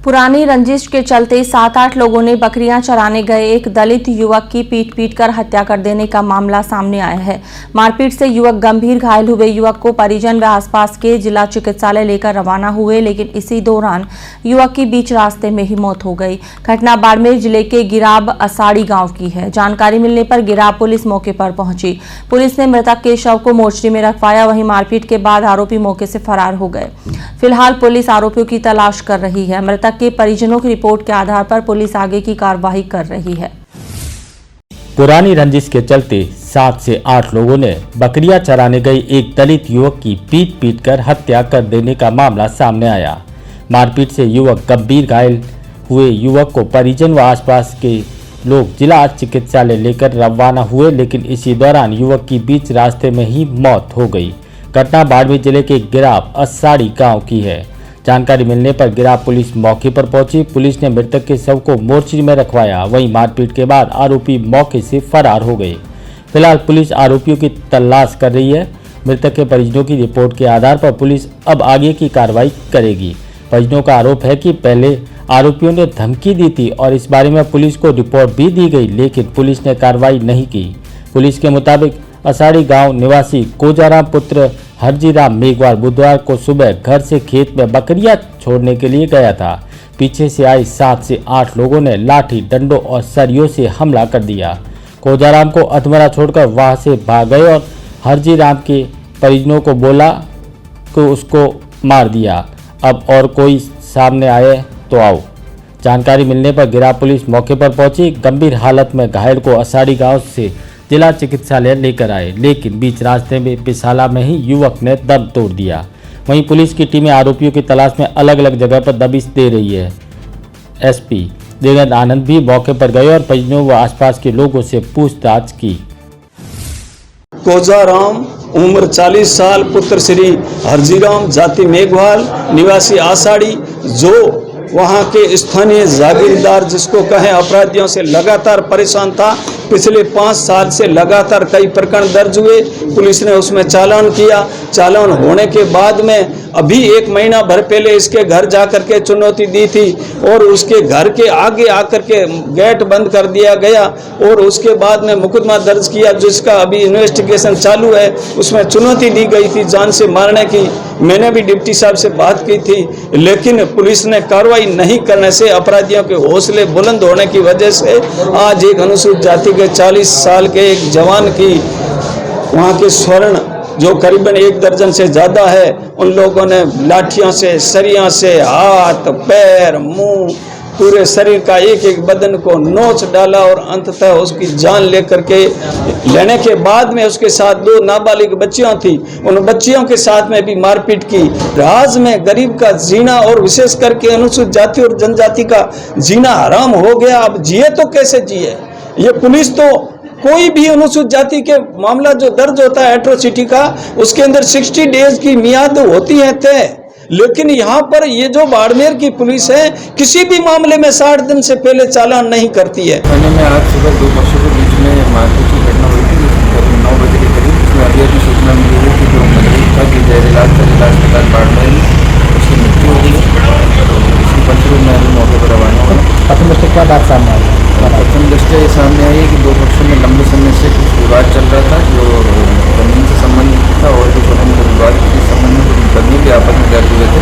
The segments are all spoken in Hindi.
पुरानी रंजिश के चलते 7-8 लोगों ने बकरियां चराने गए एक दलित युवक की पीट कर हत्या कर देने का मामला सामने आया है। मारपीट से युवक गंभीर घायल हुए। युवक को परिजन व आसपास के जिला चिकित्सालय लेकर रवाना हुए, लेकिन इसी दौरान युवक की बीच रास्ते में ही मौत हो गई। घटना बाड़मेर जिले के गिराब असाड़ी गाँव की है। जानकारी मिलने पर गिराब पुलिस मौके पर पहुंची। पुलिस ने मृतक के शव को मोर्चरी में रखवाया। वहीं मारपीट के बाद आरोपी मौके से फरार हो गए। फिलहाल पुलिस आरोपियों की तलाश कर रही है। मृतक के परिजनों की रिपोर्ट के आधार पर पुलिस आगे की कार्रवाई कर रही है। पुरानी रंजिश के चलते 7 से 8 लोगों ने बकरियां चराने गई एक दलित युवक की पीट कर हत्या कर देने का मामला सामने आया। मारपीट से युवक गंभीर घायल हुए। युवक को परिजन व आसपास के लोग जिला चिकित्सालय लेकर रवाना हुए, लेकिन इसी दौरान युवक की बीच रास्ते में ही मौत हो गई। घटना बाड़मेर जिले के गिराब असाड़ी गांव की है। जानकारी मिलने पर गिराब पुलिस मौके पर पहुंची। पुलिस ने मृतक के शव को मोर्चरी में रखवाया। वहीं मारपीट के बाद आरोपी मौके से फरार हो गए। फिलहाल पुलिस आरोपियों की तलाश कर रही है। मृतक के परिजनों की रिपोर्ट के आधार पर पुलिस अब आगे की कार्रवाई करेगी। परिजनों का आरोप है कि पहले आरोपियों ने धमकी दी थी और इस बारे में पुलिस को रिपोर्ट भी दी गई, लेकिन पुलिस ने कार्रवाई नहीं की। पुलिस के मुताबिक असाड़ी गांव निवासी कोजाराम पुत्र हरजीराम मेघवाल बुधवार को सुबह घर से खेत में बकरियां छोड़ने के लिए गया था। पीछे से आए 7 से 8 लोगों ने लाठी, डंडों और सरियों से हमला कर दिया। कोजाराम को अधमरा छोड़कर वहां से भाग गए और हरजीराम के परिजनों को बोला कि उसको मार दिया। अब और कोई सामने आए तो आओ। जानकारी मिलने पर गिराब पुलिस मौके पर पहुंची। गंभीर हालत में घायल को असाड़ी गांव से जिला चिकित्सालय लेकर आए, लेकिन बीच रास्ते में बिसाला में ही युवक ने दम तोड़ दिया। वहीं पुलिस की टीमें आरोपियों की तलाश में अलग अलग जगह पर दबिश दे रही है। एसपी देवेंद्र आनंद भी मौके पर गए और परिजनों व आसपास के लोगों से पूछताछ की। कोजाराम उम्र 40 साल, पुत्र श्री हरजीराम, जाति मेघवाल, निवासी आसाड़ी, जो वहाँ के स्थानीय जागीरदार जिसको कहें अपराधियों से लगातार परेशान था। पिछले 5 साल से लगातार कई प्रकरण दर्ज हुए। पुलिस ने उसमें चालान किया। चालान होने के बाद में अभी 1 महीना भर पहले इसके घर जा कर के चुनौती दी थी और उसके घर के आगे आकर के गेट बंद कर दिया गया और उसके बाद में मुकदमा दर्ज किया, जिसका अभी इन्वेस्टिगेशन चालू है। उसमें चुनौती दी गई थी जान से मारने की। मैंने भी डिप्टी साहब से बात की थी, लेकिन पुलिस ने कार्रवाई नहीं करने से, अपराधियों के हौसले बुलंद होने की वजह से आज एक अनुसूचित जाति के 40 साल के एक जवान की वहाँ के स्वर्ण जो करीबन 1 दर्जन से ज़्यादा है, उन लोगों ने लाठियों से, सरियों से हाथ, पैर, मुंह, पूरे शरीर का एक बदन को नोच डाला और अंततः उसकी जान लेकर के लेने के बाद में उसके साथ 2 नाबालिग बच्चियां थी, उन बच्चियों के साथ में भी मारपीट की। राज में गरीब का जीना और विशेष करके अनुसूचित जाति और जनजाति का जीना हराम हो गया। अब जिए तो कैसे जिए? ये पुलिस तो कोई भी अनुसूचित जाति के मामला जो दर्ज होता है एट्रोसिटी का, उसके अंदर 60 डेज की मियाद होती है तय, लेकिन यहाँ पर ये जो बाड़मेर की पुलिस है किसी भी मामले में 60 दिन से पहले चालान नहीं करती है। थाने में आज सुबह 2 पक्षों के बीच में मारपीट की घटना हुई थी, करीब 9 बजे के करीब। उसमें अभी सूचना मिली है कि जो मरीज था कि जहर इलाज का जिला अस्पताल बाड़मेर में उसकी मृत्यु हो गई है। तो इसी पंचरूप में अभी मौके पर रवाना हुआ। प्रथम दृष्टया क्या बात सामने आई? प्रथम दृष्टया ये सामने आई है कि 2 पक्षों में लंबे समय से कुछ विवाद चल रहा था, जो जमीन से संबंधित था और जो छोटे मोटे विवाद के संबंध में कुछ मुकदमे भी आपस में दर्ज हुए थे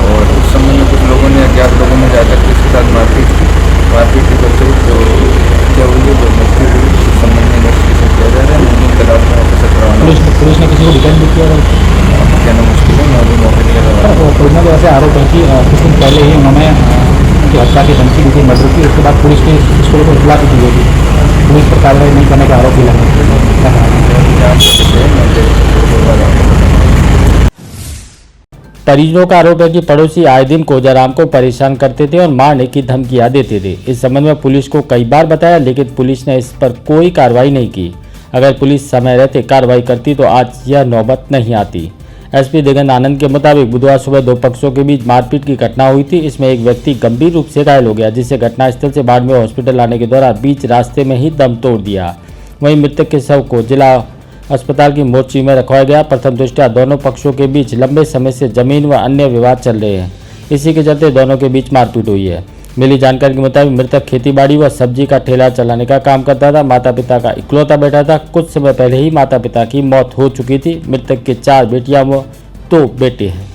और उस संबंध में कुछ लोगों ने, अज्ञात लोगों ने जाकर के इसके साथ मारपीट की। मारपीट के फलस्वरूप जो हत्या हुई है, जो मृत्यु हुई, इस संबंध में इन्वेस्टिगेशन किया जा रहा है। मुमकिन तलाश में ऑफिसर करवाना। पुलिस ने किसी को डिटेन भी किया? कहना मुश्किल है, मैं अभी मौके पर लगा। पुलिस ने वैसे आरोप है कि कुछ दिन पहले ही उन्होंने हत्या की धमकी दी थी, मर्डर की। उसके बाद पुलिस की इसको इतला भी दी होगी। पुलिस पर कार्रवाई नहीं करने का आरोप भी लगा। परिजनों का आरोप है कि पड़ोसी आए दिन कोजाराम को परेशान करते थे और मारने की धमकियां देते थे। इस संबंध में पुलिस को कई बार बताया, लेकिन पुलिस ने इस पर कोई कार्रवाई नहीं की। अगर पुलिस समय रहते कार्रवाई करती तो आज यह नौबत नहीं आती। एसपी देवेंद्र आनंद के मुताबिक बुधवार सुबह 2 पक्षों के बीच मारपीट की घटना हुई थी। इसमें एक व्यक्ति गंभीर रूप से घायल हो गया, जिसे घटनास्थल से बाड़मेर हॉस्पिटल लाने के दौरान बीच रास्ते में ही दम तोड़ दिया। वहीं मृतक के शव को जिला अस्पताल की मोर्चरी में रखवाया गया। प्रथम दृष्टया दोनों पक्षों के बीच लंबे समय से जमीन व अन्य विवाद चल रहे हैं। इसी के चलते दोनों के बीच मारपीट हुई है। मिली जानकारी के मुताबिक मृतक खेतीबाड़ी व सब्जी का ठेला चलाने का काम करता था। माता पिता का इकलौता बेटा था। कुछ समय पहले ही माता पिता की मौत हो चुकी थी। मृतक के 4 बेटियां व 2 बेटे हैं।